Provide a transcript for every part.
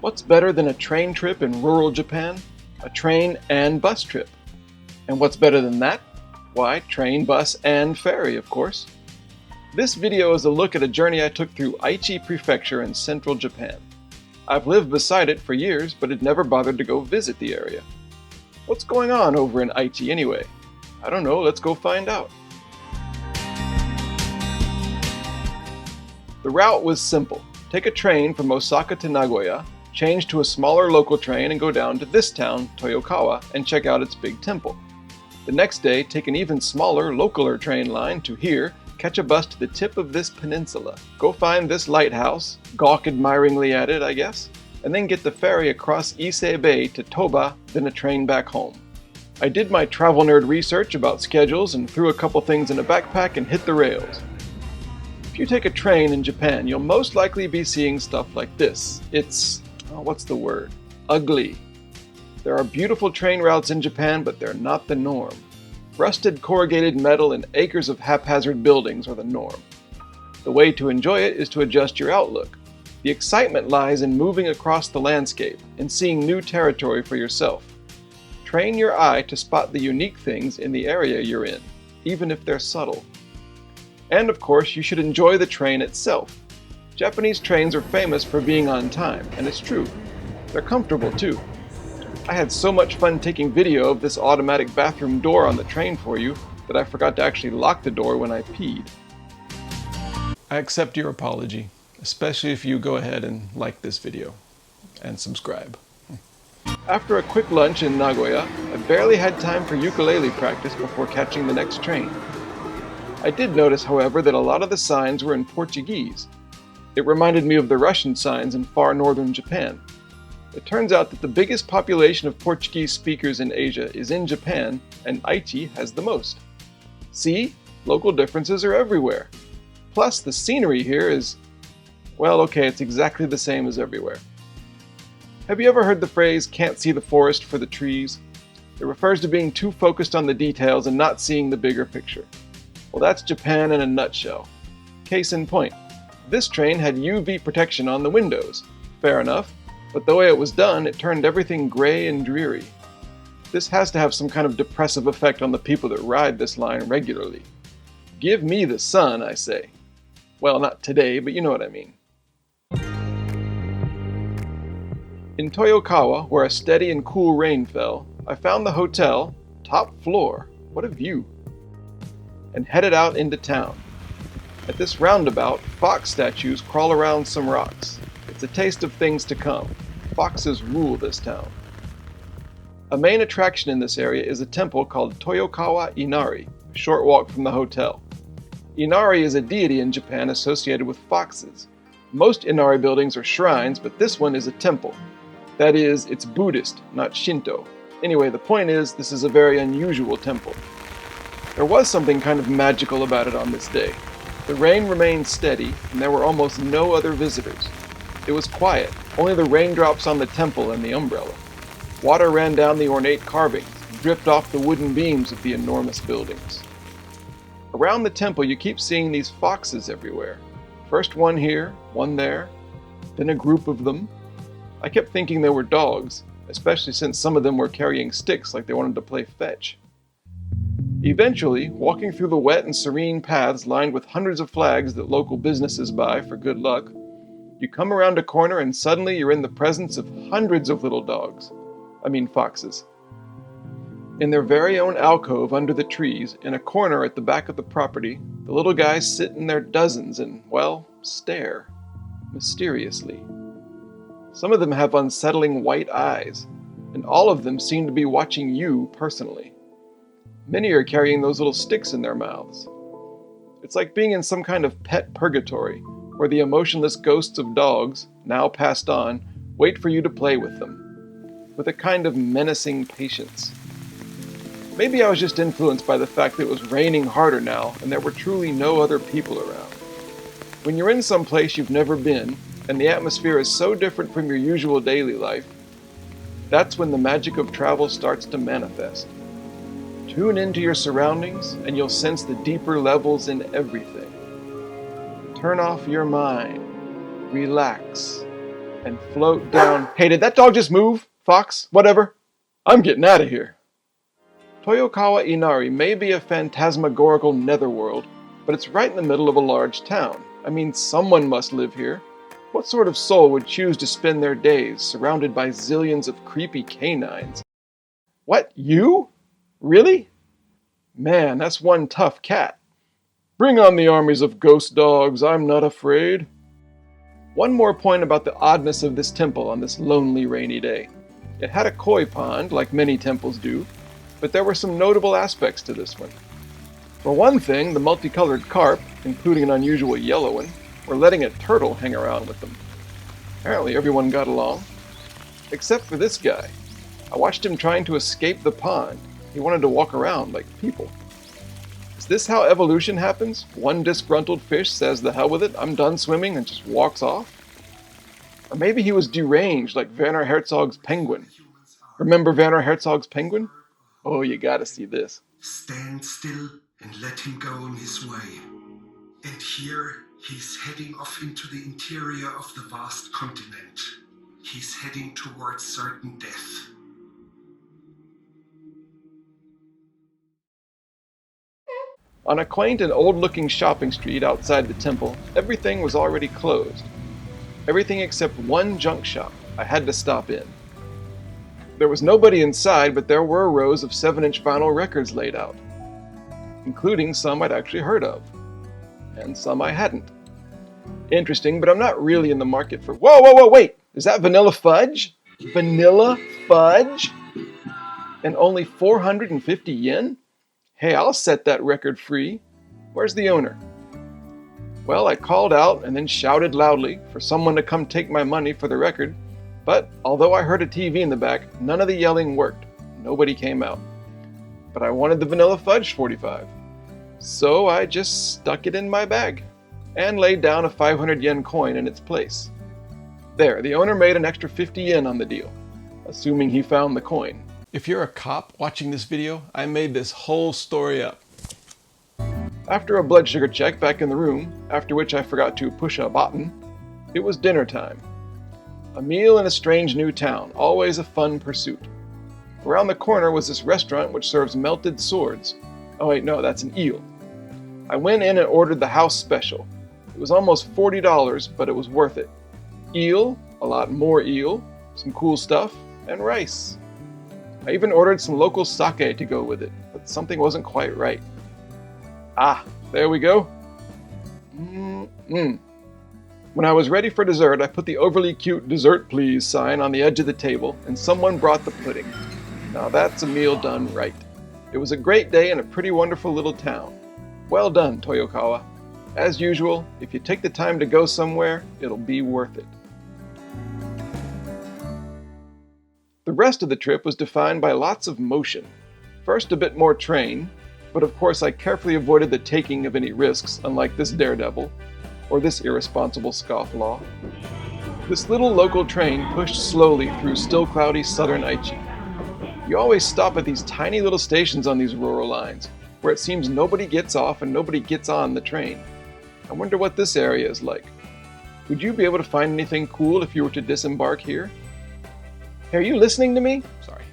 What's better than a train trip in rural Japan? A train and bus trip. And what's better than that? Why, train, bus, and ferry, of course. This video is a look at a journey I took through Aichi Prefecture in central Japan. I've lived beside it for years, but had never bothered to go visit the area. What's going on over in Aichi anyway? I don't know, let's go find out. The route was simple. Take a train from Osaka to Nagoya, change to a smaller local train and go down to this town, Toyokawa, and check out its big temple. The next day, take an even smaller, localer train line to here, catch a bus to the tip of this peninsula, go find this lighthouse, gawk admiringly at it, I guess, and then get the ferry across Ise Bay to Toba, then a train back home. I did my travel nerd research about schedules and threw a couple things in a backpack and hit the rails. If you take a train in Japan, you'll most likely be seeing stuff like this. It's, what's the word? Ugly. There are beautiful train routes in Japan, but they're not the norm. Rusted corrugated metal and acres of haphazard buildings are the norm. The way to enjoy it is to adjust your outlook. The excitement lies in moving across the landscape and seeing new territory for yourself. Train your eye to spot the unique things in the area you're in, even if they're subtle. And of course, you should enjoy the train itself. Japanese trains are famous for being on time, and it's true. They're comfortable too. I had so much fun taking video of this automatic bathroom door on the train for you that I forgot to actually lock the door when I peed. I accept your apology, especially if you go ahead and like this video and subscribe. After a quick lunch in Nagoya, I barely had time for ukulele practice before catching the next train. I did notice, however, that a lot of the signs were in Portuguese. It reminded me of the Russian signs in far northern Japan. It turns out that the biggest population of Portuguese speakers in Asia is in Japan, and Aichi has the most. See? Local differences are everywhere. Plus, the scenery here is, well, okay, it's exactly the same as everywhere. Have you ever heard the phrase, "can't see the forest for the trees"? It refers to being too focused on the details and not seeing the bigger picture. Well, that's Japan in a nutshell. Case in point, this train had UV protection on the windows. Fair enough. But the way it was done, it turned everything gray and dreary. This has to have some kind of depressive effect on the people that ride this line regularly. Give me the sun, I say. Well, not today, but you know what I mean. In Toyokawa, where a steady and cool rain fell, I found the hotel, top floor, what a view, and headed out into town. At this roundabout, fox statues crawl around some rocks. It's a taste of things to come. Foxes rule this town. A main attraction in this area is a temple called Toyokawa-Inari, a short walk from the hotel. Inari is a deity in Japan associated with foxes. Most Inari buildings are shrines, but this one is a temple. That is, it's Buddhist, not Shinto. Anyway, the point is, this is a very unusual temple. There was something kind of magical about it on this day. The rain remained steady, and there were almost no other visitors. It was quiet, only the raindrops on the temple and the umbrella. Water ran down the ornate carvings, dripped off the wooden beams of the enormous buildings. Around the temple you keep seeing these foxes everywhere. First one here, one there, then a group of them. I kept thinking they were dogs, especially since some of them were carrying sticks like they wanted to play fetch. Eventually, walking through the wet and serene paths lined with hundreds of flags that local businesses buy for good luck, you come around a corner and suddenly you're in the presence of hundreds of little foxes. In their very own alcove under the trees, in a corner at the back of the property, the little guys sit in their dozens and, well, stare, mysteriously. Some of them have unsettling white eyes, and all of them seem to be watching you personally. Many are carrying those little sticks in their mouths. It's like being in some kind of pet purgatory, where the emotionless ghosts of dogs, now passed on, wait for you to play with them, with a kind of menacing patience. Maybe I was just influenced by the fact that it was raining harder now and there were truly no other people around. When you're in some place you've never been, and the atmosphere is so different from your usual daily life, that's when the magic of travel starts to manifest. Tune into your surroundings and you'll sense the deeper levels in everything. Turn off your mind, relax, and float down. Hey, did that dog just move? Fox? Whatever. I'm getting out of here. Toyokawa-Inari may be a phantasmagorical netherworld, but it's right in the middle of a large town. I mean, someone must live here. What sort of soul would choose to spend their days surrounded by zillions of creepy canines? What, you? Really? Man, that's one tough cat. Bring on the armies of ghost dogs, I'm not afraid. One more point about the oddness of this temple on this lonely rainy day. It had a koi pond, like many temples do, but there were some notable aspects to this one. For one thing, the multicolored carp, including an unusual yellow one, were letting a turtle hang around with them. Apparently everyone got along. Except for this guy. I watched him trying to escape the pond. He wanted to walk around like people. Is this how evolution happens? One disgruntled fish says the hell with it, I'm done swimming, and just walks off? Or maybe he was deranged like Werner Herzog's penguin. Remember Werner Herzog's penguin? Oh, you gotta see this. Stand still and let him go on his way. And here he's heading off into the interior of the vast continent. He's heading towards certain death. On a quaint and old-looking shopping street outside the temple, everything was already closed. Everything except one junk shop. I had to stop in. There was nobody inside, but there were rows of 7-inch vinyl records laid out, including some I'd actually heard of, and some I hadn't. Interesting, but I'm not really in the market for... Whoa, wait! Is that vanilla fudge? Vanilla fudge? And only 450 yen? Hey, I'll set that record free. Where's the owner? Well, I called out and then shouted loudly for someone to come take my money for the record, but although I heard a TV in the back, none of the yelling worked. Nobody came out. But I wanted the vanilla fudge 45. So I just stuck it in my bag and laid down a 500 yen coin in its place. There, the owner made an extra 50 yen on the deal, assuming he found the coin. If you're a cop watching this video, I made this whole story up. After a blood sugar check back in the room, after which I forgot to push a button, it was dinner time. A meal in a strange new town, always a fun pursuit. Around the corner was this restaurant which serves melted swords. Oh wait, no, that's an eel. I went in and ordered the house special. It was almost $40, but it was worth it. Eel, a lot more eel, some cool stuff, and rice. I even ordered some local sake to go with it, but something wasn't quite right. Ah, there we go. When I was ready for dessert, I put the overly cute "dessert please" sign on the edge of the table, and someone brought the pudding. Now that's a meal done right. It was a great day in a pretty wonderful little town. Well done, Toyokawa. As usual, if you take the time to go somewhere, it'll be worth it. The rest of the trip was defined by lots of motion. First a bit more train, but of course I carefully avoided the taking of any risks, unlike this daredevil, or this irresponsible scofflaw. This little local train pushed slowly through still cloudy southern Aichi. You always stop at these tiny little stations on these rural lines, where it seems nobody gets off and nobody gets on the train. I wonder what this area is like. Would you be able to find anything cool if you were to disembark here? Hey, are you listening to me? Sorry.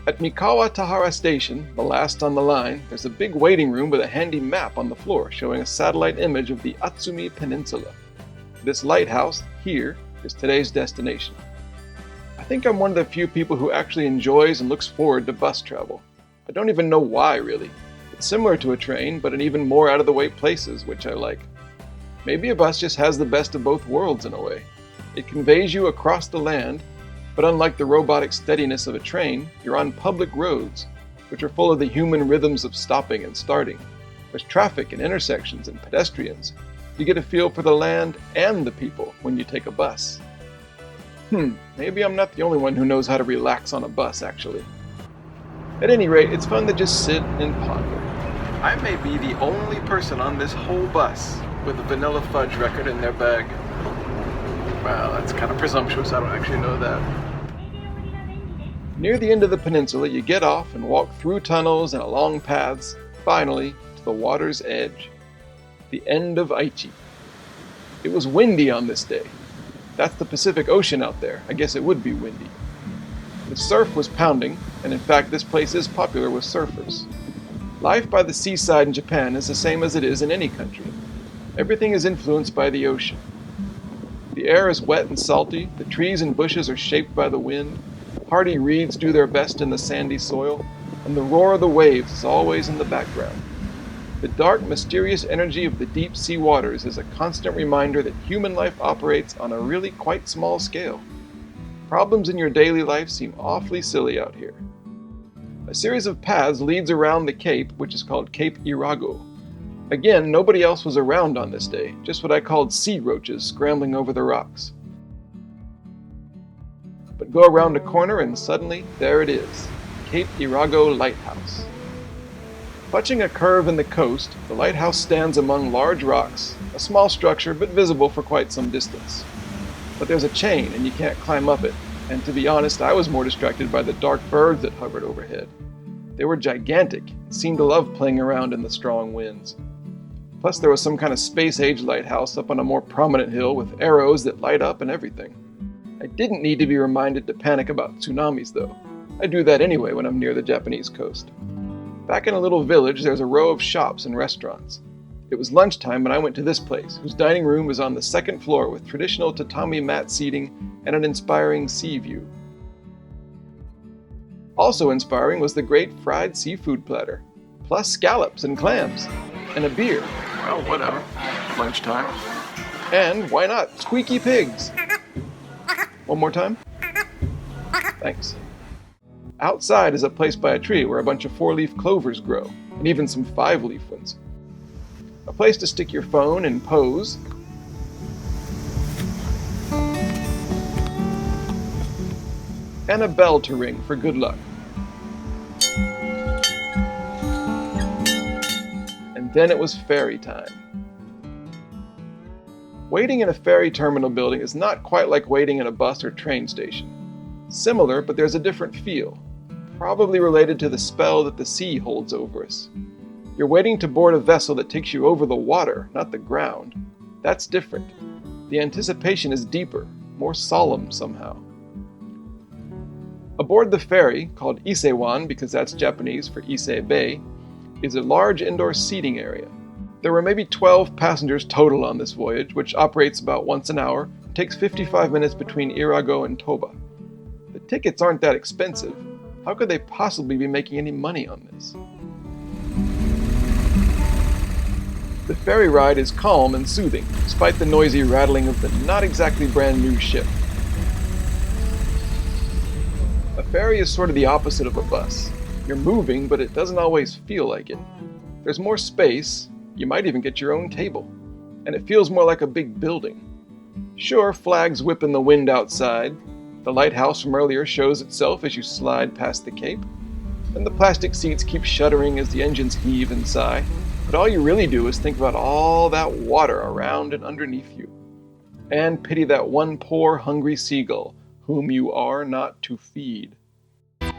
At Mikawa Tahara Station, the last on the line, there's a big waiting room with a handy map on the floor showing a satellite image of the Atsuki Peninsula. This lighthouse, here, is today's destination. I think I'm one of the few people who actually enjoys and looks forward to bus travel. I don't even know why, really. It's similar to a train, but in even more out-of-the-way places, which I like. Maybe a bus just has the best of both worlds in a way. It conveys you across the land, but unlike the robotic steadiness of a train, you're on public roads, which are full of the human rhythms of stopping and starting. There's traffic and intersections and pedestrians. You get a feel for the land and the people when you take a bus. Maybe I'm not the only one who knows how to relax on a bus, actually. At any rate, it's fun to just sit and ponder. I may be the only person on this whole bus with a vanilla fudge record in their bag. Wow, that's kind of presumptuous, I don't actually know that. Near the end of the peninsula, you get off and walk through tunnels and along paths, finally, to the water's edge. The end of Aichi. It was windy on this day. That's the Pacific Ocean out there. I guess it would be windy. The surf was pounding, and in fact this place is popular with surfers. Life by the seaside in Japan is the same as it is in any country. Everything is influenced by the ocean. The air is wet and salty, the trees and bushes are shaped by the wind, hardy reeds do their best in the sandy soil, and the roar of the waves is always in the background. The dark, mysterious energy of the deep sea waters is a constant reminder that human life operates on a really quite small scale. Problems in your daily life seem awfully silly out here. A series of paths leads around the cape, which is called Cape Irago. Again, nobody else was around on this day, just what I called sea roaches scrambling over the rocks. But go around a corner and suddenly, there it is, Cape Irago Lighthouse. Clutching a curve in the coast, the lighthouse stands among large rocks, a small structure but visible for quite some distance. But there's a chain and you can't climb up it, and to be honest, I was more distracted by the dark birds that hovered overhead. They were gigantic, seemed to love playing around in the strong winds. Plus there was some kind of space-age lighthouse up on a more prominent hill with arrows that light up and everything. I didn't need to be reminded to panic about tsunamis though. I do that anyway when I'm near the Japanese coast. Back in a little village, there's a row of shops and restaurants. It was lunchtime and I went to this place, whose dining room was on the second floor with traditional tatami mat seating and an inspiring sea view. Also inspiring was the great fried seafood platter, plus scallops and clams, and a beer. Well, whatever. Lunchtime. And, why not, squeaky pigs? One more time? Thanks. Outside is a place by a tree where a bunch of 4-leaf clovers grow, and even some 5-leaf ones. A place to stick your phone and pose. And a bell to ring for good luck. And then it was ferry time. Waiting in a ferry terminal building is not quite like waiting in a bus or train station. Similar, but there's a different feel, probably related to the spell that the sea holds over us. You're waiting to board a vessel that takes you over the water, not the ground. That's different. The anticipation is deeper, more solemn somehow. Aboard the ferry, called Isewan because that's Japanese for Ise Bay, is a large indoor seating area. There were maybe 12 passengers total on this voyage, which operates about once an hour and takes 55 minutes between Irago and Toba. The tickets aren't that expensive. How could they possibly be making any money on this? The ferry ride is calm and soothing, despite the noisy rattling of the not exactly brand new ship. A ferry is sort of the opposite of a bus. You're moving, but it doesn't always feel like it. There's more space, you might even get your own table, and it feels more like a big building. Sure, flags whip in the wind outside, the lighthouse from earlier shows itself as you slide past the cape, and the plastic seats keep shuddering as the engines heave and sigh, but all you really do is think about all that water around and underneath you, and pity that one poor hungry seagull whom you are not to feed.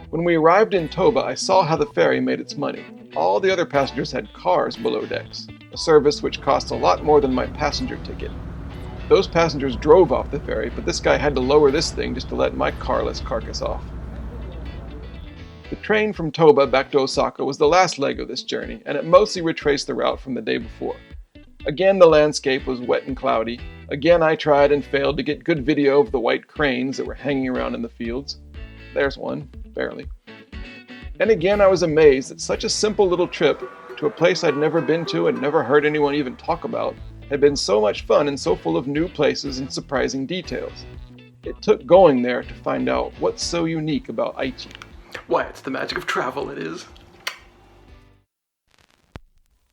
When we arrived in Toba, I saw how the ferry made its money. All the other passengers had cars below decks, a service which costs a lot more than my passenger ticket. Those passengers drove off the ferry, but this guy had to lower this thing just to let my carless carcass off. The train from Toba back to Osaka was the last leg of this journey, and it mostly retraced the route from the day before. Again, the landscape was wet and cloudy. Again, I tried and failed to get good video of the white cranes that were hanging around in the fields. There's one, barely. And again, I was amazed that such a simple little trip to a place I'd never been to and never heard anyone even talk about had been so much fun and so full of new places and surprising details. It took going there to find out what's so unique about Aichi. Why, it's the magic of travel, it is.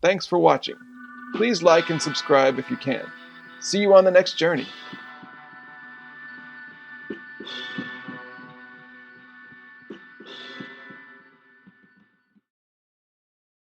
Thanks for watching. Please like and subscribe if you can. See you on the next journey.